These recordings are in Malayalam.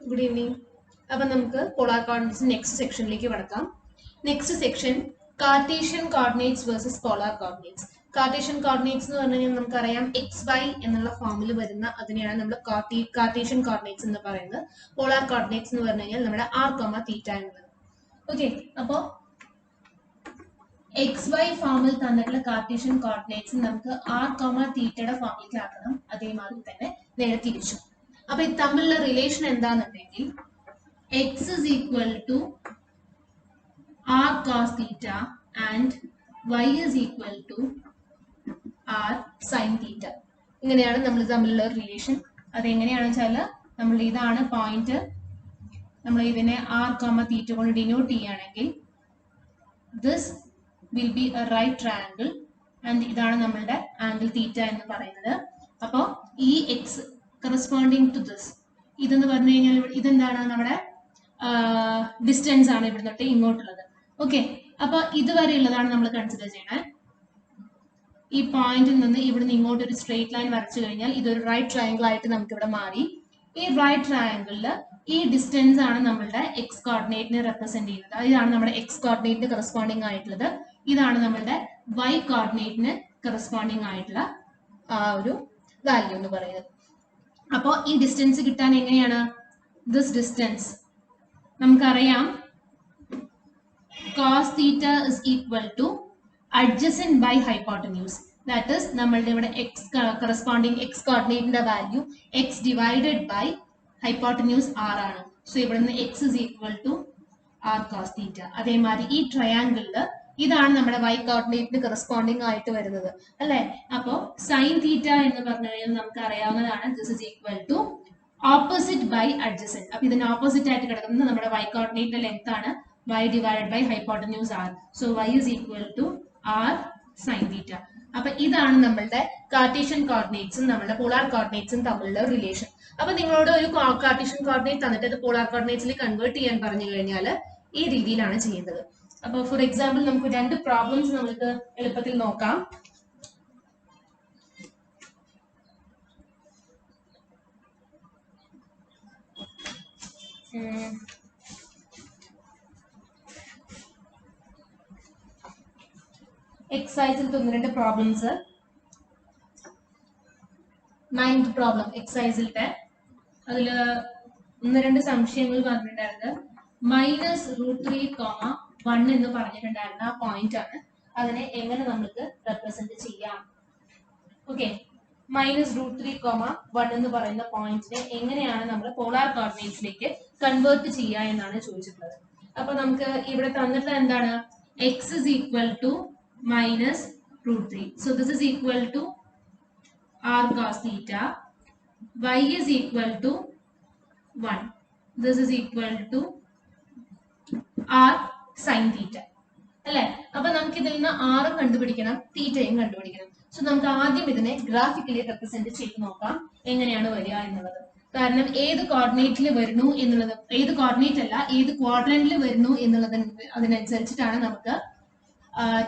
Good evening. അപ്പോൾ നമുക്ക് polar coordinates next sectionലേക്ക് കടക്കാം. Next section Cartesian coordinates versus polar coordinates. Cartesian coordinates എന്ന് പറഞ്ഞാൽ നമുക്കറിയാം xy എന്നുള്ള ഫോമിൽ വരുന്ന അതിനെയാണ് നമ്മൾ Cartesian coordinates എന്ന് പറയുന്നത്. Polar coordinates എന്ന് പറഞ്ഞു കഴിഞ്ഞാൽ നമ്മുടെ r, θ എന്നുള്ളത്. ഓക്കെ, അപ്പോൾ xy ഫോമിൽ തന്നിട്ടുള്ള കാർട്ടീഷ്യൻ കോർഡിനേറ്റ്സ് നമുക്ക് r, θയുടെ ഫോമിലേക്ക് ആക്കണം. അതേമാതിരി തന്നെ നേരെ തിരിച്ചു. അപ്പൊ ഇത് തമ്മിലുള്ള relation എന്താണെന്നുണ്ടെങ്കിൽ x is equal to r cos theta and y is equal to r sin theta. ഇങ്ങനെയാണ് നമ്മൾ തമ്മിലുള്ള റിലേഷൻ. അതെങ്ങനെയാണെന്ന് വെച്ചാൽ നമ്മൾ ഇതാണ് പോയിന്റ്, നമ്മൾ ഇതിനെ r, θ കൊണ്ട് ഡിനോട്ട് ചെയ്യുകയാണെങ്കിൽ this will be a right triangle and ഇതാണ് നമ്മളുടെ ആംഗിൾ തീറ്റ എന്ന് പറയുന്നത്. അപ്പോൾ ഈ x corresponding to this ഇതെന്ന് പറഞ്ഞു കഴിഞ്ഞാൽ ഇതെന്താണ് നമ്മുടെ ഡിസ്റ്റൻസ് ആണ് ഇവിടെ തൊട്ട് ഇങ്ങോട്ടുള്ളത്. ഓക്കെ, അപ്പൊ ഇതുവരെയുള്ളതാണ് നമ്മൾ കൺസിഡർ ചെയ്യണേ. ഈ പോയിന്റിൽ നിന്ന് ഇവിടുന്ന് ഇങ്ങോട്ട് ഒരു സ്ട്രെയിറ്റ് ലൈൻ വരച്ചു കഴിഞ്ഞാൽ ഇതൊരു റൈറ്റ് ട്രയാങ്കിൾ ആയിട്ട് നമുക്ക് ഇവിടെ മാറി. ഈ റൈറ്റ് ട്രയാങ്കിളില് ഈ ഡിസ്റ്റൻസ് ആണ് നമ്മളുടെ എക്സ് കോർഡിനേറ്റിനെ റെപ്രസെന്റ് ചെയ്യുന്നത്. ഇതാണ് നമ്മുടെ എക്സ് കോർഡിനേറ്റിന് കറസ്പോണ്ടിങ് ആയിട്ടുള്ളത്. ഇതാണ് നമ്മളുടെ വൈ കോർഡിനേറ്റിന് കറസ്പോണ്ടിങ് ആയിട്ടുള്ള ആ ഒരു വാല്യൂ എന്ന് പറയുന്നത്. അപ്പോൾ ഈ ഡിസ്റ്റൻസ് കിട്ടാൻ എങ്ങനെയാണ്? ദിസ് ഡിസ്റ്റൻസ് നമുക്കറിയാം cos theta is equal to adjacent by hypotenuse. That is നമ്മളുടെ ഇവിടെ x corresponding x coordinateന്റെ value x divided by hypotenuse r ആണ്. സോ ഇവിടെ നിന്ന് x is equal to r cos theta. അതേമാതിരി ഈ ട്രയാങ്കിളില് ഇതാണ് നമ്മുടെ y കോർഡിനേറ്റിന് കറസ്പോണ്ടിങ് ആയിട്ട് വരുന്നത് അല്ലെ. അപ്പോ sin theta എന്ന് പറഞ്ഞു കഴിഞ്ഞാൽ നമുക്ക് അറിയാവുന്നതാണ് this is equal to opposite by adjacent. അപ്പൊ ഇതിന് ഓപ്പോസിറ്റ് ആയിട്ട് കിടക്കുന്നത് നമ്മുടെ y കോർഡിനേറ്റിന്റെ ലെങ്ത് ആണ്, y divided by hypotenuse r. So y is equal to r sin theta. അപ്പൊ ഇതാണ് നമ്മളുടെ കാർട്ടീഷ്യൻ കോർഡിനേറ്റ്സും നമ്മുടെ പോളാർ കോർഡിനേറ്റ്സും തമ്മിലുള്ള റിലേഷൻ. അപ്പൊ നിങ്ങളോട് ഒരു കാർട്ടീഷ്യൻ കോർഡിനേറ്റ് തന്നിട്ട് അത് പോളാർ കോർഡിനേറ്റ്സിൽ കൺവേർട്ട് ചെയ്യാൻ പറഞ്ഞു കഴിഞ്ഞാൽ ഈ രീതിയിലാണ് ചെയ്യുന്നത്. അപ്പൊ ഫോർ എക്സാമ്പിൾ നമുക്ക് രണ്ട് പ്രോബ്ലംസ് നമുക്ക് എളുപ്പത്തിൽ നോക്കാം. എക്സസൈസിൽ ഒന്ന് രണ്ട് പ്രോബ്ലംസ്. 9th പ്രോബ്ലം എക്സസൈസിലത്തെ അതിൽ ഒന്ന് രണ്ട് സംശയങ്ങൾ പറഞ്ഞിട്ടുണ്ടായിരുന്നത് -√3,1 എന്ന് പറഞ്ഞിട്ടുണ്ടായിരുന്ന ആ പോയിന്റ് ആണ്. അതിനെ എങ്ങനെ നമുക്ക് റെപ്രസെന്റ് ചെയ്യാം? ഓക്കെ, -√3,1 എന്ന് പറയുന്ന പോയിന്റിനെ എങ്ങനെയാണ് നമ്മൾ പോളാർ കോർഡിനേറ്റ്സിലേക്ക് കൺവേർട്ട് ചെയ്യുക എന്നാണ് ചോദിച്ചിട്ടുള്ളത്. അപ്പൊ നമുക്ക് ഇവിടെ തന്നിട്ടുള്ളത് എന്താണ്? x is equal to -√3. So this is equal to r cos theta. Y is equal to 1. This is equal to r sin theta. അല്ലെ? അപ്പൊ നമുക്ക് ഇതിൽ നിന്ന് r കണ്ടുപിടിക്കണം, തീറ്റയും കണ്ടുപിടിക്കണം. സോ നമുക്ക് ആദ്യം ഇതിനെ ഗ്രാഫിക്കലി റെപ്രസെന്റ് ചെയ്ത് നോക്കാം എങ്ങനെയാണ് വരിക എന്നുള്ളത്. കാരണം ഏത് കോർഡിനേറ്റിൽ വരുന്നു എന്നുള്ളത്, ഏത് കോർഡിനേറ്റ് അല്ല ഏത് ക്വാഡ്രന്റിൽ വരുന്നു എന്നുള്ളത് അതിനനുസരിച്ചിട്ടാണ് നമുക്ക്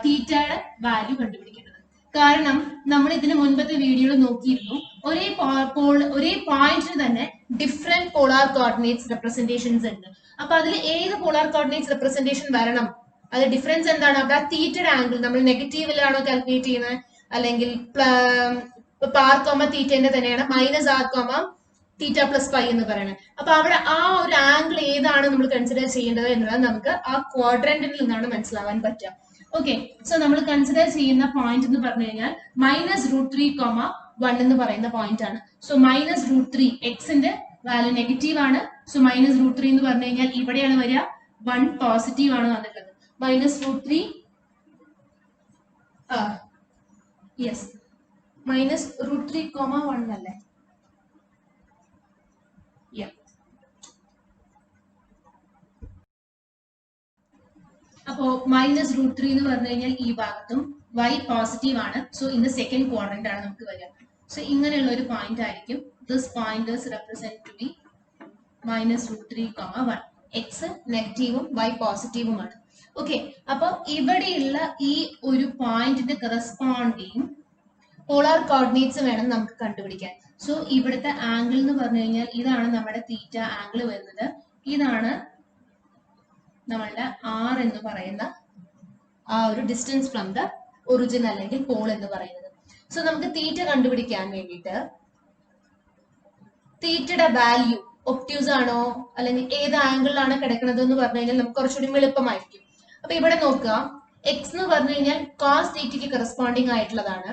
തീറ്റയുടെ വാല്യൂ കണ്ടുപിടിക്കേണ്ടത്. കാരണം നമ്മൾ ഇതിന് മുൻപത്തെ വീഡിയോയിൽ നോക്കിയിരുന്നു ഒരേ പോയിന്റിന് തന്നെ ഡിഫറെന്റ് പോളാർ കോർഡിനേറ്റ്സ് റെപ്രസെന്റേഷൻസ് ഉണ്ട്. അപ്പൊ അതിൽ ഏത് പോളാർ കോർഡിനേറ്റ്സ് റെപ്രസെന്റേഷൻ വരണം, അത് ഡിഫറൻസ് എന്താണ്? അവിടെ ആ തീറ്റയുടെ ആംഗിൾ നമ്മൾ നെഗറ്റീവിലാണോ കാൽക്കുലേറ്റ് ചെയ്യുന്നത് അല്ലെങ്കിൽ r, തീറ്റന്റെ തന്നെയാണ് -r, θ+π എന്ന് പറയുന്നത്. അപ്പൊ അവിടെ ആ ഒരു ആംഗിൾ ഏതാണ് നമ്മൾ കൺസിഡർ ചെയ്യേണ്ടത് എന്നുള്ളത് നമുക്ക് ആ ക്വാഡ്രന്റിൽ നിന്നാണ് മനസ്സിലാവാൻ പറ്റുക. ഓക്കെ, സോ നമ്മൾ കൺസിഡർ ചെയ്യുന്ന പോയിന്റ് എന്ന് പറഞ്ഞു കഴിഞ്ഞാൽ -√3,1 എന്ന് പറയുന്ന പോയിന്റ് ആണ്. സോ -√3 എക്സിന്റെ വാല്യൂ നെഗറ്റീവ് ആണ്. സോ -√3 എന്ന് പറഞ്ഞു കഴിഞ്ഞാൽ ഇവിടെയാണ് വരിക, 1 പോസിറ്റീവ് ആണ് വന്നിട്ടുള്ളത്. -√3 യെസ് -√3,1 അല്ലേ? അപ്പോ -√3 എന്ന് പറഞ്ഞു കഴിഞ്ഞാൽ ഈ ഭാഗത്തും y പോസിറ്റീവ് ആണ്. So in the second quadrant ആണ് നമുക്ക് വരിക. സോ ഇങ്ങനെയുള്ള ഒരു പോയിന്റ് ആയിരിക്കും. This point is represent to be -√3,1. X നെഗറ്റീവും y പോസിറ്റീവുമാണ്. ഓക്കെ, അപ്പൊ ഇവിടെയുള്ള ഈ ഒരു പോയിന്റിന്റെ കറസ്പോണ്ടിങ് polar coordinates വേണം നമുക്ക് കണ്ടുപിടിക്കാൻ. സോ ഇവിടുത്തെ ആംഗിൾ എന്ന് പറഞ്ഞു കഴിഞ്ഞാൽ ഇതാണ് നമ്മുടെ തീറ്റ ആംഗിൾ വരുന്നത്. ഇതാണ് നമ്മളുടെ ആർ എന്ന് പറയുന്ന ആ ഒരു ഡിസ്റ്റൻസ് ഫ്രം ദ ഒറിജിൻ അല്ലെങ്കിൽ പോൾ എന്ന് പറയുന്നത്. സോ നമുക്ക് തീറ്റ കണ്ടുപിടിക്കാൻ വേണ്ടിയിട്ട് തീറ്റയുടെ വാല്യൂ ഒപ്റ്റ്യൂസ് ആണോ അല്ലെങ്കിൽ ഏത് ആംഗിളിലാണ് കിടക്കുന്നത് എന്ന് പറഞ്ഞു കഴിഞ്ഞാൽ നമുക്ക് കുറച്ചുകൂടി എളുപ്പമായിരിക്കും. അപ്പൊ ഇവിടെ നോക്കുക, എക്സ് എന്ന് പറഞ്ഞു കഴിഞ്ഞാൽ കോസ് തീറ്റയ്ക്ക് കറസ്പോണ്ടിങ് ആയിട്ടുള്ളതാണ്.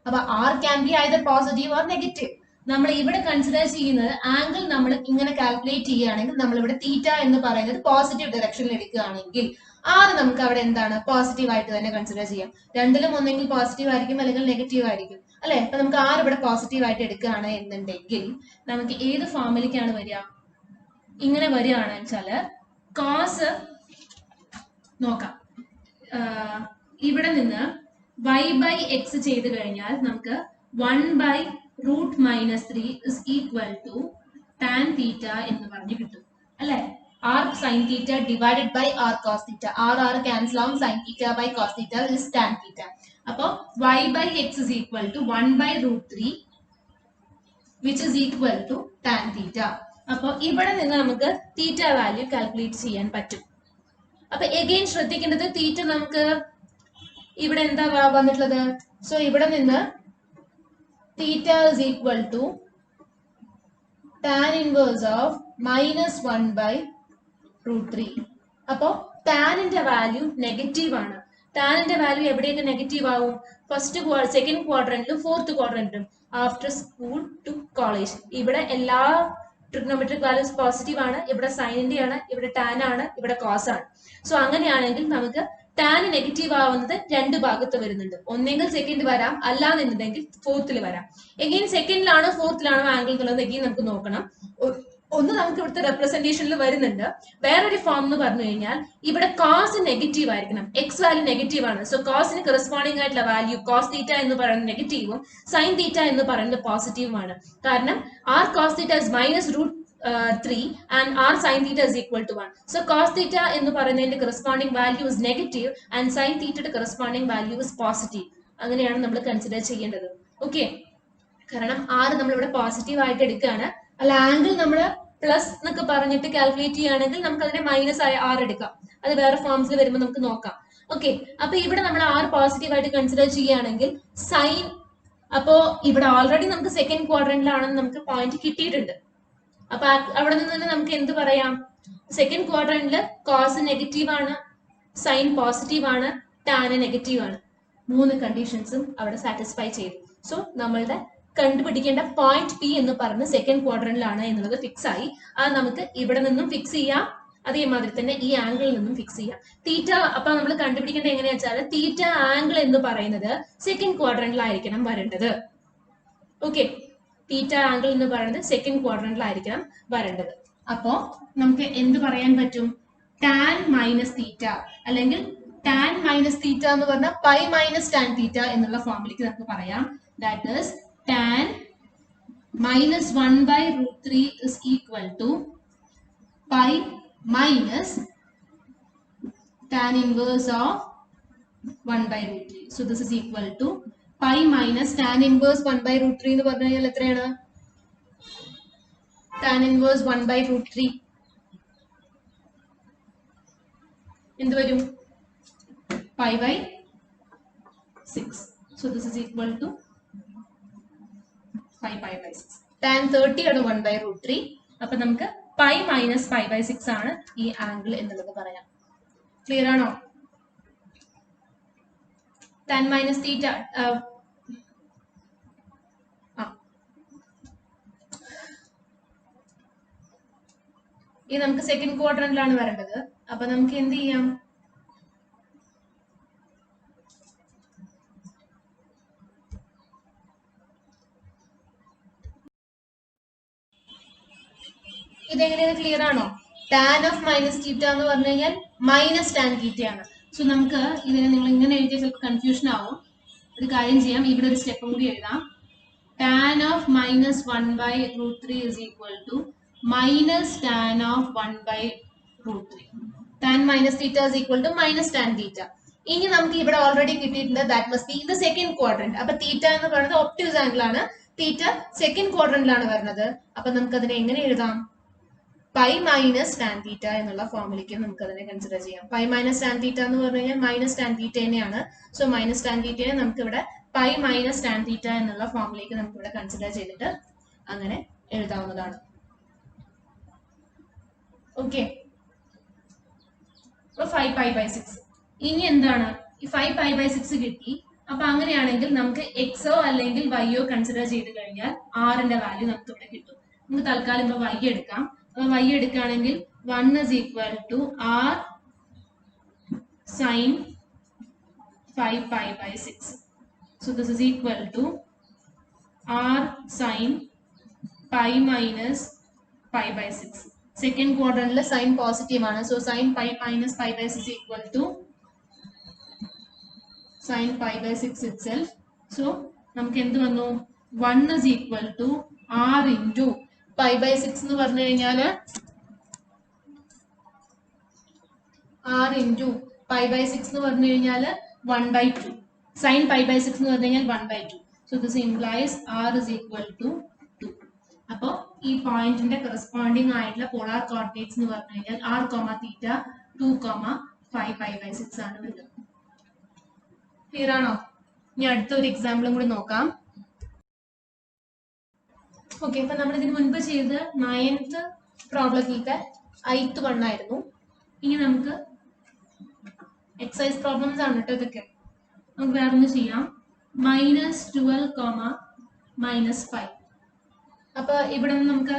അപ്പൊ r can be either positive or negative. നമ്മൾ ഇവിടെ കൺസിഡർ ചെയ്യുന്നത് ആംഗിൾ നമ്മൾ ഇങ്ങനെ കാൽക്കുലേറ്റ് ചെയ്യുകയാണെങ്കിൽ നമ്മൾ ഇവിടെ തീറ്റ എന്ന് പറയുന്നത് പോസിറ്റീവ് ഡയറക്ഷനിൽ എടുക്കുകയാണെങ്കിൽ ആർ നമുക്ക് അവിടെ എന്താണ് പോസിറ്റീവ് ആയിട്ട് തന്നെ കൺസിഡർ ചെയ്യാം. രണ്ടിലും ഒന്നെങ്കിൽ പോസിറ്റീവ് ആയിരിക്കും അല്ലെങ്കിൽ നെഗറ്റീവ് ആയിരിക്കും അല്ലെ. അപ്പൊ നമുക്ക് ആർ ഇവിടെ പോസിറ്റീവ് ആയിട്ട് എടുക്കുകയാണ് എന്നുണ്ടെങ്കിൽ നമുക്ക് ഏത് ഫോമിലേക്കാണ് വരിക? ഇങ്ങനെ വരികയാണെന്ന് വെച്ചാല് കോസ് നോക്കാം, ഇവിടെ നിന്ന് y ബൈ എക്സ് ചെയ്ത് കഴിഞ്ഞാൽ നമുക്ക് 1/√-3 is equal to tan തീറ്റ എന്ന് പറഞ്ഞ് കിട്ടും അല്ലെ. r sin theta divided by r cos theta, r cancel ആവും, sin theta by cos theta is tan theta. അപ്പോ y by x is equal to 1/√3 which is equal to tan theta. അപ്പൊ ഇവിടെ നിന്ന് നമുക്ക് തീറ്റ വാല്യൂ കാൽക്കുലേറ്റ് ചെയ്യാൻ പറ്റും. അപ്പൊ എഗെയിൻ ശ്രദ്ധിക്കേണ്ടത് തീറ്റ നമുക്ക് ഇവിടെ എന്താ വന്നിട്ടുള്ളത്? സോ ഇവിടെ നിന്ന് തീറ്റ is equal to tan inverse of -1/√3. അപ്പോ ടാനിന്റെ വാല്യൂ നെഗറ്റീവ് ആണ്. ടാനിന്റെ വാല്യൂ എവിടെയൊക്കെ നെഗറ്റീവ് ആവും? സെക്കൻഡ് ക്വാഡ്രന്റിലും ഫോർത്ത് ക്വാഡ്രന്റിലും ആഫ്റ്റർ സ്കൂൾ ടു കോളേജ്. ഇവിടെ എല്ലാ ട്രിഗ്നോമെട്രിക് വാല്യൂസ് പോസിറ്റീവ് ആണ്. ഇവിടെ സൈനിന്റെ ആണ്, ഇവിടെ ടാൻ ആണ്, ഇവിടെ കോസ് ആണ്. സോ അങ്ങനെയാണെങ്കിൽ നമുക്ക് ടാൻ നെഗറ്റീവ് ആവുന്നത് രണ്ട് ഭാഗത്ത് വരുന്നുണ്ട്. ഒന്നെങ്കിൽ സെക്കൻഡ് വരാം, അല്ലാന്നുണ്ടെങ്കിൽ ഫോർത്തിൽ വരാം. എഗെയിൻ സെക്കൻഡിലാണോ ഫോർത്തിലാണോ ആംഗിൾ എന്നുള്ളത് എഗെയിൻ നമുക്ക് നോക്കണം. ഒന്ന് നമുക്ക് ഇവിടുത്തെ റെപ്രസെന്റേഷനിൽ വരുന്നുണ്ട്. വേറൊരു ഫോം എന്ന് പറഞ്ഞു കഴിഞ്ഞാൽ ഇവിടെ കോസ് നെഗറ്റീവ് ആയിരിക്കണം. എക്സ് വാല്യൂ നെഗറ്റീവ് ആണ്. സോ കോസിന് കറസ്പോണ്ടിങ് ആയിട്ടുള്ള വാല്യൂ കോസ് തീറ്റ എന്ന് പറയുന്നത് നെഗറ്റീവും സൈൻ തീറ്റ എന്ന് പറയുന്നത് പോസിറ്റീവുമാണ്. കാരണം r cos theta is -√3 and r sin theta is equal to 1. So cos theta എന്ന് പറയുന്നതിന്റെ corresponding value is negative and sin theta യുടെ corresponding value is positive. അങ്ങനെയാണ് നമ്മൾ കൺസിഡർ ചെയ്യേണ്ടത്. ഓക്കെ, കാരണം r നമ്മൾ ഇവിടെ പോസിറ്റീവ് ആയിട്ട് എടുക്കുകയാണ്. അല്ല ആംഗിൾ നമ്മൾ പ്ലസ് എന്നൊക്കെ പറഞ്ഞിട്ട് കാൽക്കുലേറ്റ് ചെയ്യുകയാണെങ്കിൽ നമുക്ക് അതിനെ മൈനസ് ആയ r എടുക്കാം. അത് വേറെ ഫോംസിൽ വരുമ്പോൾ നമുക്ക് നോക്കാം. ഓക്കെ, അപ്പൊ ഇവിടെ നമ്മൾ r പോസിറ്റീവ് ആയിട്ട് കൺസിഡർ ചെയ്യുകയാണെങ്കിൽ സൈൻ, അപ്പോ ഇവിടെ ഓൾറെഡി നമുക്ക് സെക്കൻഡ് ക്വാഡ്രന്റിലാണെന്ന് നമുക്ക് പോയിന്റ് കിട്ടിയിട്ടുണ്ട്. അപ്പൊ അവിടെ നിന്ന് തന്നെ നമുക്ക് എന്ത് പറയാം? സെക്കൻഡ് ക്വാഡ്രന്റില് കോസ് നെഗറ്റീവ് ആണ്, സൈൻ പോസിറ്റീവ് ആണ്, ടാൻ നെഗറ്റീവ് ആണ്. മൂന്ന് കണ്ടീഷൻസും അവിടെ സാറ്റിസ്ഫൈ ചെയ്തു. സോ നമ്മളുടെ കണ്ടുപിടിക്കേണ്ട പോയിന്റ് പി എന്ന് പറഞ്ഞ് സെക്കൻഡ് ക്വാഡ്രന്റിലാണ് എന്നുള്ളത് ഫിക്സ് ആയി. അത് നമുക്ക് ഇവിടെ നിന്നും ഫിക്സ് ചെയ്യാം, അതേമാതിരി തന്നെ ഈ ആംഗിളിൽ നിന്നും ഫിക്സ് ചെയ്യാം. തീറ്റ അപ്പൊ നമ്മൾ കണ്ടുപിടിക്കേണ്ടത് എങ്ങനെയാ വെച്ചാൽ തീറ്റ ആംഗിൾ എന്ന് പറയുന്നത് സെക്കൻഡ് ക്വാഡ്രന്റിലായിരിക്കണം വരേണ്ടത്. ഓക്കെ, തീറ്റ ആംഗിൾ എന്ന് പറയുന്നത് സെക്കൻഡ് ക്വാഡ്രന്റിലായിരിക്കണം വരേണ്ടത്. അപ്പോ നമുക്ക് എന്ത് പറയാൻ പറ്റും? ടാൻ മൈനസ് തീറ്റ അല്ലെങ്കിൽ ടാൻ മൈനസ് തീറ്റ എന്ന് പറഞ്ഞാൽ പൈ മൈനസ് ടാൻ തീറ്റ എന്നുള്ള ഫോമിലേക്ക് നമുക്ക് പറയാം. That is tan -1/√3 is equal to pi minus tan inverse of 1/√3. So this is equal to pi minus tan inverse 1/√3 എന്ന് പറഞ്ഞു കഴിഞ്ഞാൽ എത്രയാണ്? ടാൻ ഇൻവേഴ്സ് 1/√3 എന്ത് വരും? π/6. So this is equal to 5π/6. Tan 30 ആണ് 1/√3. അപ്പൊ നമുക്ക് പൈ മൈനസ് 5/6 ആണ് ഈ ആംഗിൾ എന്നുള്ളത് പറയാം. ക്ലിയർ ആണോ? tan മൈനസ് തീറ്റ ഇത് നമുക്ക് സെക്കൻഡ് ക്വാഡ്രന്റിലാണ് വരേണ്ടത്. അപ്പൊ നമുക്ക് എന്ത് ചെയ്യാം? ഇതെങ്ങനെയാണ്? ക്ലിയർ ആണോ? ടാൻ ഓഫ് മൈനസ് തീറ്റ എന്ന് പറഞ്ഞു കഴിഞ്ഞാൽ മൈനസ് ടാൻ തീറ്റയാണ്. സോ നമുക്ക് ഇതിനെ നിങ്ങൾ ഇങ്ങനെ എഴുതിയാൽ ചിലപ്പോൾ കൺഫ്യൂഷൻ ആവും. ഒരു കാര്യം ചെയ്യാം, ഇവിടെ ഒരു സ്റ്റെപ്പും കൂടി എഴുതാം. Tan of -1/√3 is equal to minus tan of 1/√3. Tan minus theta is equal to minus tan theta. ഇനി നമുക്ക് ഇവിടെ ഓൾറെഡി കിട്ടിയിട്ടുണ്ട്. That must be in the second quadrant. അപ്പൊ തീറ്റ എന്ന് പറയുന്നത് ഒപ്റ്റ്യൂസ് ആംഗിൾ ആണ്. തീറ്റ സെക്കൻഡ് ക്വാഡ്രന്റിലാണ് വരുന്നത്. അപ്പൊ നമുക്ക് അതിനെ എങ്ങനെ എഴുതാം? പൈ മൈനസ് ടാൻ തീറ്റ എന്നുള്ള ഫോമിലേക്ക് നമുക്ക് അതിനെ കൺസിഡർ ചെയ്യാം. പൈ മൈനസ് ടാൻ തീറ്റ എന്ന് പറഞ്ഞു കഴിഞ്ഞാൽ മൈനസ് ടാൻ തീറ്റ തന്നെയാണ്. സോ മൈനസ് ടാൻ തീറ്റയെ നമുക്ക് ഇവിടെ പൈ മൈനസ് ടാൻ തീറ്റ എന്നുള്ള ഫോമിലേക്ക് നമുക്ക് ഇവിടെ കൺസിഡർ ചെയ്തിട്ട് അങ്ങനെ എഴുതാവുന്നതാണ്. ഓക്കെ, അപ്പൊ 5π/6. ഇനി എന്താണ്? ഈ 5π/6 കിട്ടി. അപ്പൊ അങ്ങനെയാണെങ്കിൽ നമുക്ക് എക്സോ അല്ലെങ്കിൽ വൈയോ കൺസിഡർ ചെയ്ത് കഴിഞ്ഞാൽ ആറിന്റെ വാല്യൂ നമുക്ക് ഇവിടെ കിട്ടും. നമുക്ക് തൽക്കാലം ഇപ്പൊ വൈ എടുക്കാം. അപ്പൊ വൈ എടുക്കുകയാണെങ്കിൽ 1 is equal to r sin 5π/6. So this is equal to r sin pi minus pi/6. സെക്കൻഡ് ക്വാഡ്രന്റിൽ സൈൻ പോസിറ്റീവ് ആണ്. So sine pi minus pi/6 equal to sine pi/6 itself. So നമുക്ക് എന്ത് വന്നു? 1 is equal to r into pi/6 എന്ന് പറഞ്ഞു കഴിഞ്ഞാല് r into pi/6 എന്ന് പറഞ്ഞു കഴിഞ്ഞാല് 1/2. സൈൻ pi/6 എന്ന് പറഞ്ഞു കഴിഞ്ഞാൽ 1/2. So this implies r is equal to 2. അപ്പോ ഈ പോയിന്റിന്റെ കറസ്പോണ്ടിങ് ആയിട്ടുള്ള പോളാർ കോർഡിനേറ്റ്സ് എന്ന് പറഞ്ഞു കഴിഞ്ഞാൽ r, തീറ്റ 2, 5π/6 ആണ് വരുന്നത്. ക്ലിയർ ആണോ? ഇനി അടുത്തൊരു എക്സാമ്പിളും കൂടി നോക്കാം. ഓക്കെ, അപ്പൊ നമ്മൾ ഇതിന് മുൻപ് ചെയ്ത് 9th പ്രോബ്ലത്തിലത്തെ 8th 1 ആയിരുന്നു. ഇനി നമുക്ക് എക്സസൈസ് പ്രോബ്ലംസ് ആണ് കേട്ടോ ഇതൊക്കെ. നമുക്ക് വേറെ ഒന്ന് ചെയ്യാം. -12, -5. അപ്പൊ ഇവിടെ നിന്ന് നമുക്ക്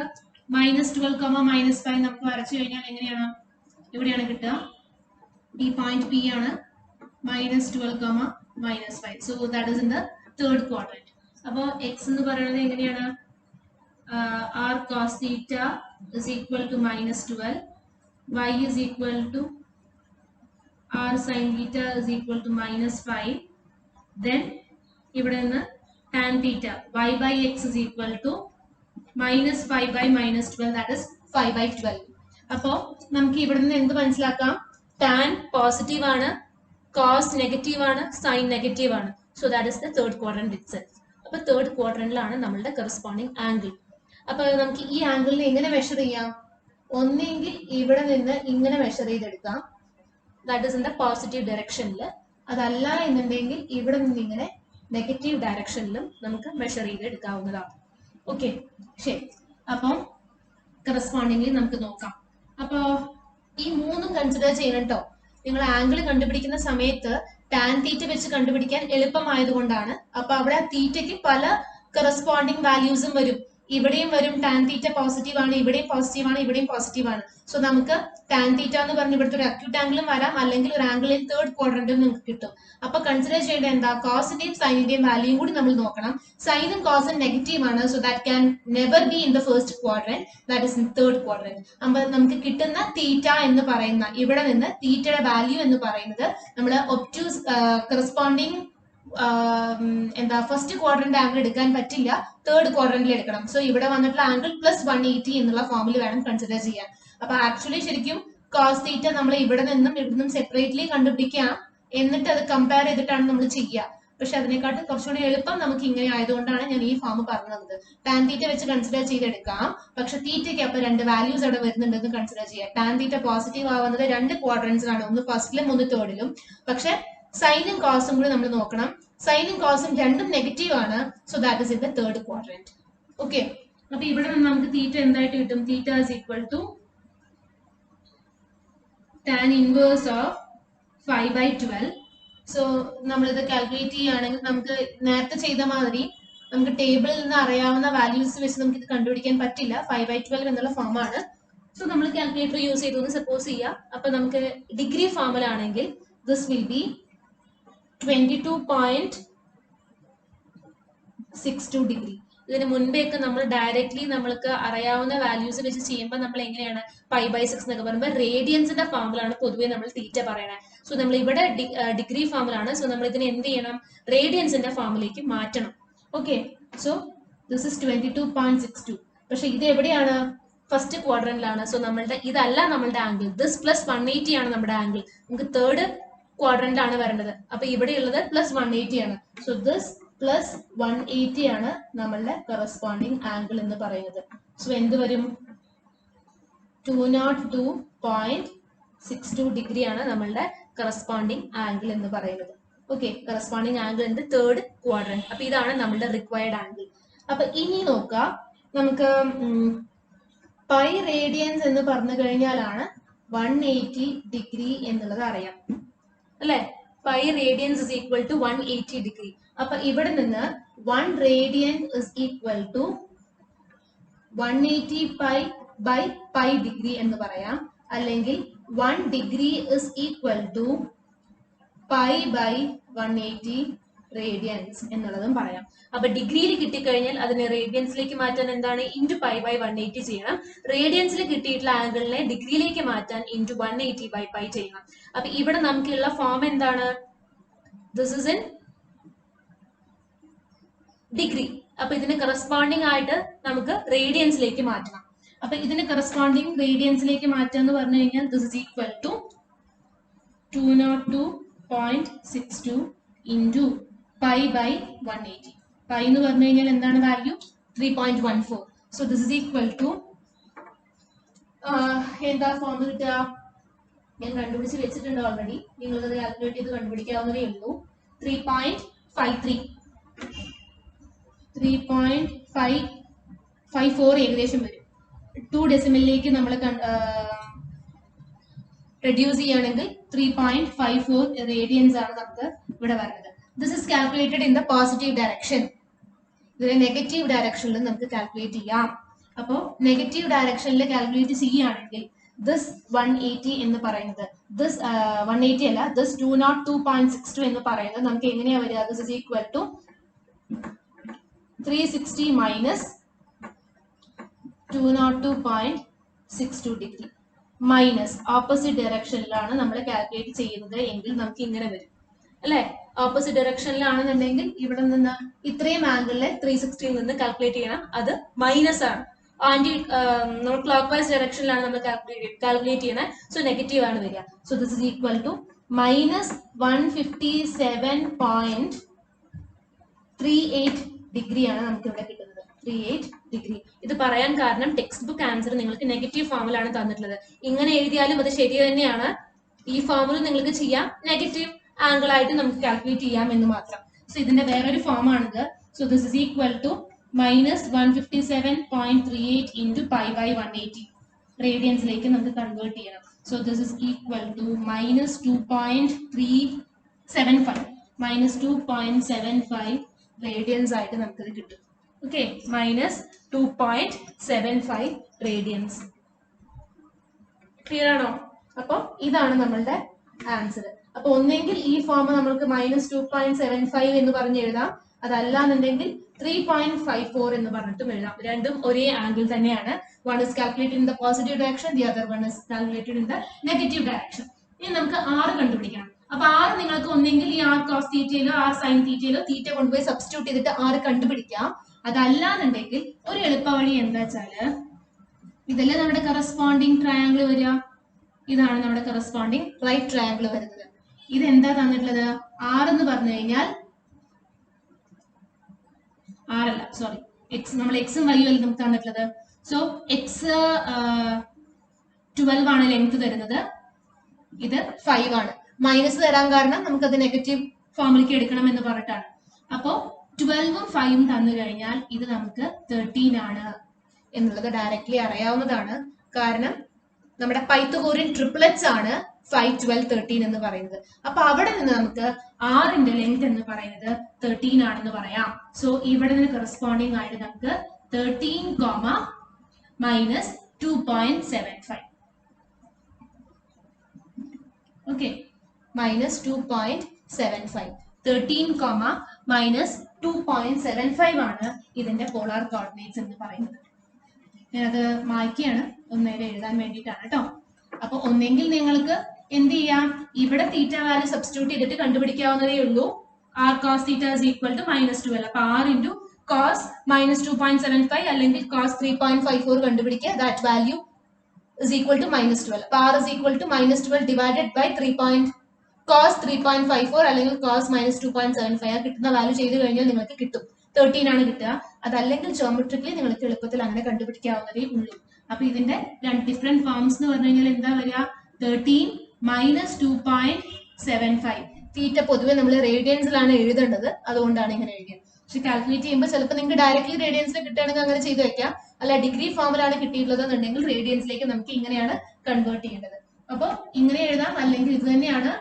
-12, -5 നമുക്ക് വരച്ചു കഴിഞ്ഞാൽ എങ്ങനെയാണ്? ഇവിടെയാണ് കിട്ടുക. ഈ പോയിന്റ് പി ആണ്. -12, -5. So that is in the third quadrant. അപ്പൊ എക്സ് എന്ന് പറയുന്നത് എങ്ങനെയാണ്? r cos theta is equal to -12. Y is equal to r sin theta is equal to -5. Then ഇവിടെ നിന്ന് tan theta y/x is equal to -5/-12, that is 5/12. അപ്പോ നമുക്ക് ഇവിടെ നിന്ന് എന്ത് മനസ്സിലാക്കാം? tan പോസിറ്റീവ് ആണ്, cos നെഗറ്റീവ് ആണ്, sin നെഗറ്റീവ് ആണ്. So that is the third quadrant itself. അപ്പൊ തേർഡ് ക്വാഡ്രന്റിലാണ് നമ്മളുടെ കറസ്പോണ്ടിങ് ആംഗിൾ. അപ്പൊ നമുക്ക് ഈ ആംഗിളിനെ എങ്ങനെ മെഷർ ചെയ്യാം? ഒന്നെങ്കിൽ ഇവിടെ നിന്ന് ഇങ്ങനെ മെഷർ ചെയ്തെടുക്കാം, that is in the positive ഡയറക്ഷനിൽ. അതല്ല എന്നുണ്ടെങ്കിൽ ഇവിടെ നിന്ന് ഇങ്ങനെ നെഗറ്റീവ് ഡയറക്ഷനിലും നമുക്ക് മെഷർ ചെയ്ത് എടുക്കാവുന്നതാണ്. ഓക്കെ, ശരി. അപ്പം കറസ്പോണ്ടിംഗ്ലി നമുക്ക് നോക്കാം. അപ്പോ ഈ മൂന്നും കൺസിഡർ ചെയ്യണം കേട്ടോ. നിങ്ങൾ ആംഗിൾ കണ്ടുപിടിക്കുന്ന സമയത്ത് ടാൻ തീറ്റ വെച്ച് കണ്ടുപിടിക്കാൻ എളുപ്പമായതുകൊണ്ടാണ്. അപ്പൊ അവിടെ തീറ്റയ്ക്ക് പല കറസ്പോണ്ടിങ് വാല്യൂസും വരും. ഇവിടെയും വരും ടാൻ തീറ്റ പോസിറ്റീവ് ആണ്, ഇവിടെയും പോസിറ്റീവ് ആണ്, ഇവിടെയും പോസിറ്റീവ് ആണ്. സോ നമുക്ക് ടാൻ തീറ്റ എന്ന് പറഞ്ഞ് ഇവിടുത്തെ ഒരു അക്യൂട്ട് ആംഗിളും വരാം, അല്ലെങ്കിൽ ഒരു ആംഗിളിൽ തേർഡ് ക്വാഡ്രന്റും നമുക്ക് കിട്ടും. അപ്പൊ കൺസിഡർ ചെയ്യേണ്ട എന്താ? കോസിന്റെയും സൈനിന്റെയും വാല്യൂയും കൂടി നമ്മൾ നോക്കണം. സൈനും കോസും നെഗറ്റീവ് ആണ്. So that can never be in the first quadrant, that is in third quadrant. അപ്പൊ നമുക്ക് കിട്ടുന്ന തീറ്റ എന്ന് പറയുന്ന ഇവിടെ നിന്ന് തീറ്റയുടെ വാല്യൂ എന്ന് പറയുന്നത് നമ്മൾ ഒബ്റ്റ്യൂസ് കറസ്പോണ്ടിങ് എന്താ ഫസ്റ്റ് ക്വാഡ്രന്റ് ആംഗിൾ എടുക്കാൻ പറ്റില്ല, തേർഡ് ക്വാഡ്രന്റിൽ എടുക്കണം. സോ ഇവിടെ വന്നിട്ടുള്ള ആംഗിൾ +180 എന്നുള്ള ഫോമിൽ വേണം കൺസിഡർ ചെയ്യാൻ. അപ്പൊ ആക്ച്വലി ശരിക്കും കോസ് തീറ്റ നമ്മൾ ഇവിടെ നിന്നും സെപ്പറേറ്റ്ലി കണ്ടുപിടിക്കാം, എന്നിട്ട് അത് കമ്പയർ ചെയ്തിട്ടാണ് നമ്മൾ ചെയ്യുക. പക്ഷെ അതിനെക്കാട്ടും കുറച്ചുകൂടി എളുപ്പം നമുക്ക് ഇങ്ങനെ ആയതുകൊണ്ടാണ് ഞാൻ ഈ ഫോം പറഞ്ഞത്. ടാൻ തീറ്റ വെച്ച് കൺസിഡർ ചെയ്തെടുക്കാം, പക്ഷെ തീറ്റയ്ക്ക് അപ്പൊ രണ്ട് വാല്യൂസ് അവിടെ വരുന്നുണ്ടെന്ന് കൺസിഡർ ചെയ്യാം. ടാൻ തീറ്റ പോസിറ്റീവ് ആവുന്നത് രണ്ട് ക്വാഡ്രന്റ്സിലാണ്, ഒന്ന് ഫസ്റ്റിലും ഒന്ന് തേർഡിലും. പക്ഷെ സൈനും കോസും കൂടി നമ്മൾ നോക്കണം. സൈനും കോസും രണ്ടും നെഗറ്റീവ് ആണ്. So that is in the third quadrant. Okay, അപ്പൊ ഇവിടെ നിന്ന് നമുക്ക് തീറ്റ എന്തായിട്ട് കിട്ടും? Theta is equal to tan inverse of 5/12. So നമ്മളിത് കാൽക്കുലേറ്റ് ചെയ്യുകയാണെങ്കിൽ നമുക്ക് നേരത്തെ ചെയ്ത മാതിരി നമുക്ക് ടേബിളിൽ നിന്ന് അറിയാവുന്ന വാല്യൂസ് വെച്ച് നമുക്ക് ഇത് കണ്ടുപിടിക്കാൻ പറ്റില്ല. 5/12 എന്നുള്ള ഫോമാണ്. സോ നമ്മൾ കാൽക്കുലേറ്റർ യൂസ് ചെയ്തു സപ്പോസ് ചെയ്യാം. അപ്പൊ നമുക്ക് ഡിഗ്രി ഫോമിലാണെങ്കിൽ ദിസ് വിൽ ബി 22.62 ഡിഗ്രി. ഇതിന് മുൻപേക്ക് നമ്മൾ ഡയറക്ട്ലി നമ്മൾക്ക് അറിയാവുന്ന വാല്യൂസ് വെച്ച് ചെയ്യുമ്പോൾ നമ്മൾ എങ്ങനെയാണ് π/6 എന്നൊക്കെ പറയുമ്പോൾ റേഡിയൻസിന്റെ ഫോമിലാണ് പൊതുവേ നമ്മൾ തീറ്റ പറയണേ. സോ നമ്മൾ ഇവിടെ ഡിഗ്രി ഫോമിലാണ്. സോ നമ്മൾ ഇതിനെ എന്ത് ചെയ്യണം? റേഡിയൻസിന്റെ ഫോമിലേക്ക് മാറ്റണം. Okay, so this is 22.62. പക്ഷെ ഇത് എവിടെയാണ്? ഫസ്റ്റ് ക്വാഡ്രന്റിലാണ്. സോ നമ്മളുടെ ഇതല്ല നമ്മളുടെ ആംഗിൾ. ദിസ് +180 ആണ് നമ്മുടെ ആംഗിൾ. നമുക്ക് തേർഡ് ക്വാഡ്രന്റ് ആണ് വരേണ്ടത്. അപ്പൊ ഇവിടെയുള്ളത് +180 ആണ്. സോ ദിസ് പ്ലസ് 180 ആണ് നമ്മളുടെ കറസ്പോണ്ടിങ് ആംഗിൾ എന്ന് പറയുന്നത്. സോ എന്ത് വരും? 202.62 ഡിഗ്രി ആണ് നമ്മളുടെ കറസ്പോണ്ടിങ് ആംഗിൾ എന്ന് പറയുന്നത്. Okay, corresponding angle in the third quadrant. അപ്പൊ ഇതാണ് നമ്മളുടെ റിക്വയർഡ് ആംഗിൾ. അപ്പൊ ഇനി നോക്കാം, നമുക്ക് പൈ റേഡിയൻസ് എന്ന് പറഞ്ഞു കഴിഞ്ഞാലാണ് 180 ഡിഗ്രി എന്നുള്ളത് അറിയാം അല്ലെ. Pi radians is equal to 180 degree. അപ്പൊ ഇവിടെ നിന്ന് 1 radian is equal to 180 pi by pi degree എന്ന് പറയാം. അല്ലെങ്കിൽ 1 degree is equal to pi by 180 radians എന്നുള്ളതും പറയാം. അപ്പൊ ഡിഗ്രിയിൽ കിട്ടിക്കഴിഞ്ഞാൽ അതിനെ റേഡിയൻസിലേക്ക് മാറ്റാൻ എന്താണ്? ഇൻറ്റു പൈ ബൈ 180 ചെയ്യണം. റേഡിയൻസിൽ കിട്ടിയിട്ടുള്ള ആംഗിളിനെ ഡിഗ്രിയിലേക്ക് മാറ്റാൻ ഇൻറ്റു 180 ബൈ പൈ ചെയ്യണം. അപ്പൊ ഇവിടെ നമുക്കുള്ള ഫോം എന്താണ്? This is in degree. അപ്പൊ ഇതിന് കറസ്പോണ്ടിങ് ആയിട്ട് നമുക്ക് റേഡിയൻസിലേക്ക് മാറ്റണം. അപ്പൊ ഇതിന് കറസ്പോണ്ടിങ് റേഡിയൻസിലേക്ക് മാറ്റുക എന്ന് പറഞ്ഞു കഴിഞ്ഞാൽ this is equal to 202.62 into pi by 180. പൈ എന്ന് പറഞ്ഞു കഴിഞ്ഞാൽ എന്താണ് value? 3.14. So this is equal to എന്താ ഫോം കിട്ടുക? ഞാൻ കണ്ടുപിടിച്ച് വെച്ചിട്ടുണ്ട് ഓൾറെഡി. നിങ്ങൾക്കത് കാൽക്കുലേറ്റ് ചെയ്ത് കണ്ടുപിടിക്കാവുന്നതേ ഉള്ളൂ. 3.53 3.554 ഏകദേശം വരും. 2 ഡെസിമലിലേക്ക് നമ്മൾ റെഡ്യൂസ് ചെയ്യുകയാണെങ്കിൽ 3.54 റേഡിയൻസ് ആണ് നമുക്ക് ഇവിടെ വരുന്നത്. This is calculated in the positive direction. ഇതിനെ നെഗറ്റീവ് ഡയറക്ഷനിൽ നമുക്ക് കാൽക്കുലേറ്റ് ചെയ്യാം. അപ്പോൾ നെഗറ്റീവ് ഡയറക്ഷനിൽ കാൽക്കുലേറ്റ് ചെയ്യുകയാണെങ്കിൽ ദിസ് 180 എന്ന് പറയുന്നത്, ദിസ് 180 അല്ല, ദിസ് 202.62 എന്ന് പറയുന്നത് നമുക്ക് എങ്ങനെയാ വരിക? This is equal to 360 minus 202.62 degree minus opposite ഡയറക്ഷനിലാണ് നമ്മൾ കാൽക്കുലേറ്റ് ചെയ്യുന്നത് എങ്കിൽ നമുക്ക് ഇങ്ങനെ വരും അല്ലെ. ഓപ്പോസിറ്റ് ഡയറക്ഷനിലാണെന്നുണ്ടെങ്കിൽ ഇവിടെ നിന്ന് ഇത്രയും ആംഗിളിലെ 360 നിന്ന് കാൽക്കുലേറ്റ് ചെയ്യണം. അത് മൈനസ് ആണ്. നമ്മൾ ക്ലോക്ക് വൈസ് ഡയറക്ഷനിലാണ് നമ്മൾ കാൽക്കുലേറ്റ് ചെയ്യണത്. സോ നെഗറ്റീവ് ആണ് വരിക. So this is equal to minus 157.38 ഡിഗ്രിയാണ് നമുക്ക് ഇവിടെ കിട്ടുന്നത്. 38 ഡിഗ്രി. ഇത് പറയാൻ കാരണം ടെക്സ്റ്റ് ബുക്ക് ആൻസർ നിങ്ങൾക്ക് നെഗറ്റീവ് ഫോമിലാണ് തന്നിട്ടുള്ളത്. ഇങ്ങനെ എഴുതിയാലും അത് ശരി തന്നെയാണ്. ഈ ഫോമിൽ നിങ്ങൾക്ക് ചെയ്യാം, നെഗറ്റീവ് ആംഗിൾ ആയിട്ട് നമുക്ക് കാൽക്കുലേറ്റ് ചെയ്യാം എന്ന് മാത്രം. സോ ഇതിന്റെ വേറൊരു ഫോം ആണിത്. So this is equal to minus 157.38 into pi by 180 റേഡിയൻസിലേക്ക് നമുക്ക് കൺവേർട്ട് ചെയ്യണം. So this is equal to minus 2.75 radians ആയിട്ട് നമുക്കിത് കിട്ടും. Okay, minus 2.75 radians. ക്ലിയർ ആണോ? അപ്പൊ ഇതാണ് നമ്മളുടെ ആൻസർ. അപ്പൊ ഒന്നെങ്കിൽ ഈ ഫോം നമ്മൾക്ക് മൈനസ് 2.75 എന്ന് പറഞ്ഞ് എഴുതാം, അതല്ലാന്നുണ്ടെങ്കിൽ 3.54 എന്ന് പറഞ്ഞിട്ടും എഴുതാം. രണ്ടും ഒരേ ആംഗിൾ തന്നെയാണ്. One is calculated in the positive direction, the other one is calculated in the negative direction. ഇനി നമുക്ക് R കണ്ടുപിടിക്കണം. അപ്പൊ R നിങ്ങൾക്ക് ഒന്നെങ്കിൽ ഈ R cos തീറ്റയിലോ R sin തീറ്റയിലോ തീറ്റ കൊണ്ടുപോയി സബ്സ്റ്റിറ്റ്യൂട്ട് ചെയ്തിട്ട് R കണ്ടുപിടിക്കാം. അതല്ലാന്നുണ്ടെങ്കിൽ ഒരു എളുപ്പ വഴി എന്താ വെച്ചാല്, ഇതല്ലേ നമ്മുടെ കറസ്പോണ്ടിങ് ട്രയാങ്കിൾ വരിക. ഇതാണ് നമ്മുടെ കറസ്പോണ്ടിങ് റൈറ്റ് ട്രയാങ്കിൾ വരുന്നത്. ഇതെന്താ തന്നിട്ടുള്ളത്? R എന്ന് പറഞ്ഞു കഴിഞ്ഞാൽ R അല്ല, സോറി, എക്സ്. നമ്മൾ എക്സും വൈയും അല്ല നമുക്ക് തന്നിട്ടുള്ളത്. സോ എക്സ് 12 ആണ് ലെങ്ത് തരുന്നത്, ഇത് 5 ആണ്. മൈനസ് തരാൻ കാരണം നമുക്കത് നെഗറ്റീവ് ഫോമിലേക്ക് എടുക്കണം എന്ന് പറഞ്ഞിട്ടാണ്. അപ്പോ 12ഉം 5ഉം തന്നു കഴിഞ്ഞാൽ ഇത് നമുക്ക് 13 ആണ് എന്നുള്ളത് ഡയറക്ട്ലി അറിയാവുന്നതാണ്. കാരണം നമ്മുടെ പൈത്തഗോറിയൻ ട്രിപ്ലറ്റ്സ് ആണ് 5, 12, 13 എന്ന് പറയുന്നത്. അപ്പൊ അവിടെ നിന്ന് നമുക്ക് ആറിന്റെ ലെങ്ത് എന്ന് പറയുന്നത് 13 ആണെന്ന് പറയാം. സോ ഇവിടെ നിന്ന് കറസ്പോണ്ടിങ് ആയിട്ട് നമുക്ക് 13, മൈനസ് 2.75. Okay, minus 2.75. 13, മൈനസ് 2.75 ആണ് ഇതിന്റെ പോളാർ കോർഡിനേറ്റ്സ് എന്ന് പറയുന്നത്. ഞാനത് മായ്ക്കുകയാണ്, ഒന്നേരെ എഴുതാൻ വേണ്ടിയിട്ടാണ് കേട്ടോ. അപ്പൊ ഒന്നെങ്കിൽ നിങ്ങൾക്ക് എന്ത് ചെയ്യാം, ഇവിടെ തീറ്റ വാല്യൂ സബ്സ്റ്റിറ്റ്യൂട്ട് ചെയ്തിട്ട് കണ്ടുപിടിക്കാവുന്നതേ ഉള്ളൂ. R cos theta is equal to -12. അപ്പൊ R into cos -2.75 അല്ലെങ്കിൽ cos 3.54 കണ്ടുപിടിക്കുക. That value is equal to -12. അപ്പൊ R is equal to -12 divided by 3.54 cos 3.54 അല്ലെങ്കിൽ cos -2.75 കിട്ടുന്ന വാല്യൂ ചെയ്ത് കഴിഞ്ഞാൽ നിങ്ങൾക്ക് കിട്ടും 13 ആണ് കിട്ടുക. അതല്ലെങ്കിൽ ജോമെട്രിക്കലി നിങ്ങൾക്ക് എളുപ്പത്തിൽ അങ്ങനെ കണ്ടുപിടിക്കാവുന്നതേ ഉള്ളൂ. അപ്പൊ ഇതിന്റെ രണ്ട് ഡിഫറെന്റ് ഫോംസ് എന്ന് പറഞ്ഞു കഴിഞ്ഞാൽ എന്താ വരിക? 13 - 2.75. തീറ്റ പൊതുവെ നമ്മൾ റേഡിയൻസിലാണ് എഴുതേണ്ടത്, അതുകൊണ്ടാണ് ഇങ്ങനെ എഴുതിയത്. പക്ഷെ കാൽക്കുലേറ്റ് ചെയ്യുമ്പോൾ ചിലപ്പോൾ നിങ്ങൾക്ക് ഡയറക്റ്റ്ലി റേഡിയൻസിൽ കിട്ടുകയാണെങ്കിൽ അങ്ങനെ ചെയ്ത് വെക്കാം. അല്ല ഡിഗ്രി ഫോമിലാണ് കിട്ടിയിട്ടുള്ളത് എന്നുണ്ടെങ്കിൽ റേഡിയൻസിലേക്ക് നമുക്ക് ഇങ്ങനെയാണ് കൺവേർട്ട് ചെയ്യേണ്ടത്. അപ്പോൾ ഇങ്ങനെ എഴുതാം, അല്ലെങ്കിൽ ഇത് തന്നെയാണ്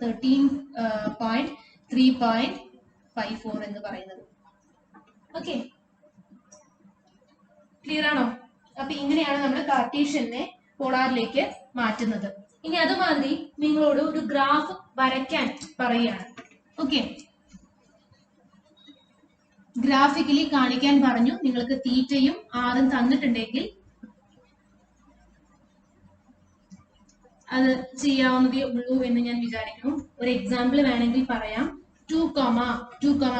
13.3.54 എന്ന് പറയുന്നത്. ഓക്കെ, ക്ലിയർ ആണോ? അപ്പൊ ഇങ്ങനെയാണ് നമ്മൾ കാർട്ടീഷ്യനെ പോളാറിലേക്ക് മാറ്റുന്നത്. ഇനി അതുമാതിരി നിങ്ങളോട് ഒരു ഗ്രാഫ് വരയ്ക്കാൻ പറയുകയാണ്. ഓക്കെ, ഗ്രാഫിക്കലി കാണിക്കാൻ പറഞ്ഞു. നിങ്ങൾക്ക് തീറ്റയും ആറും തന്നിട്ടുണ്ടെങ്കിൽ അത് ചെയ്യാവുന്നതേ ഉള്ളൂ എന്ന് ഞാൻ വിചാരിക്കുന്നു. ഒരു എക്സാമ്പിൾ വേണമെങ്കിൽ പറയാം. 2,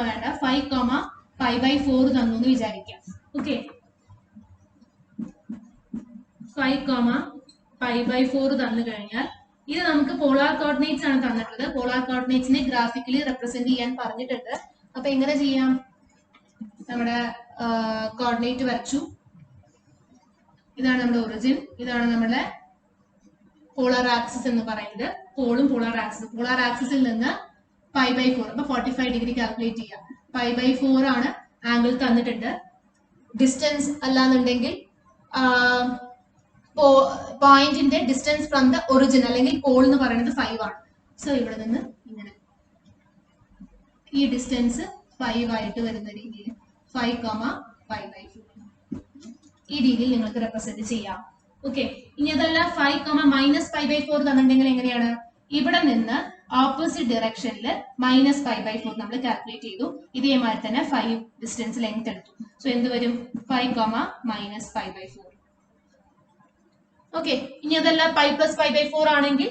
വേണ്ട 5,π/4 തന്നു എന്ന് വിചാരിക്കാം. ഓക്കെ, 5,π/4 തന്നു കഴിഞ്ഞാൽ ഇത് നമുക്ക് പോളാർ കോർഡിനേറ്റ്സ് ആണ് തന്നിട്ടുള്ളത്. പോളാർ കോർഡിനേറ്റ്സിനെ ഗ്രാഫിക്കലി റെപ്രസെന്റ് ചെയ്യാൻ പറഞ്ഞിട്ടുണ്ട്. അപ്പൊ എങ്ങനെ ചെയ്യാം? നമ്മുടെ കോർഡിനേറ്റ് വരച്ചു. ഇതാണ് നമ്മുടെ ഒറിജിൻ, ഇതാണ് നമ്മുടെ പോളാർ ആക്സിസ് എന്ന് പറയുന്നത്. പോളും പോളാർ ആക്സിസ്. പോളാർ ആക്സിസിൽ നിന്ന് π/4, അപ്പൊ 45 ഡിഗ്രി കാൽക്കുലേറ്റ് ചെയ്യാം. π/4 ആണ് ആംഗിൾ തന്നിട്ടുണ്ട്. ഡിസ്റ്റൻസ് അല്ലാന്നുണ്ടെങ്കിൽ പോയിന്റിന്റെ ഡിസ്റ്റൻസ് ഫ്രം ദ ഒറിജിൻ അല്ലെങ്കിൽ പോൾ എന്ന് പറയുന്നത് 5 ആണ്. സോ ഇവിടെ നിന്ന് ഇങ്ങനെ ഈ ഡിസ്റ്റൻസ് 5 ആയിട്ട് വരുന്ന രീതിയിൽ 5,π/4 ഈ രീതിയിൽ നിങ്ങൾക്ക് റെപ്രസെന്റ് ചെയ്യാം. ഓക്കെ, ഇനി അതല്ല 5,-π/4 തന്നിട്ടുണ്ടെങ്കിൽ എങ്ങനെയാണ്? ഇവിടെ നിന്ന് ഓപ്പോസിറ്റ് ഡയറക്ഷനിൽ -π/4 നമ്മൾ കാൽക്കുലേറ്റ് ചെയ്തു. ഇതേമാതിരി തന്നെ 5 ഡിസ്റ്റൻസ് ലെങ്ത് എടുത്തു. സോ എന്ത് വരും? 5,-π/4. ഓക്കെ, ഇനി അതല്ല π+π/4 ആണെങ്കിൽ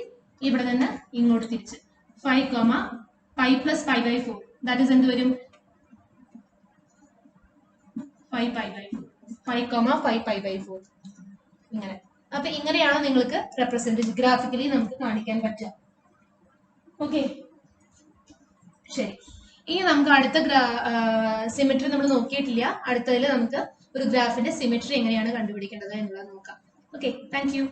ഇവിടെ നിന്ന് ഇങ്ങോട്ട് തിരിച്ച് 5,π+π/4 ദാറ്റ് ഈസ് എന്ത് വരും? 5,π/4 ഇങ്ങനെ. അപ്പൊ ഇങ്ങനെയാണ് നിങ്ങൾക്ക് റെപ്രസെന്റ് ഗ്രാഫിക്കലി നമുക്ക് കാണിക്കാൻ പറ്റുക. ഓക്കെ, ശരി. ഇനി നമുക്ക് അടുത്ത സിമെട്രി നമ്മൾ നോക്കിയിട്ടില്ല. അടുത്തതിൽ നമുക്ക് ഒരു ഗ്രാഫിന്റെ സിമെട്രി എങ്ങനെയാണ് കണ്ടുപിടിക്കേണ്ടത് എന്നുള്ളത് നോക്കാം. Okay, thank you.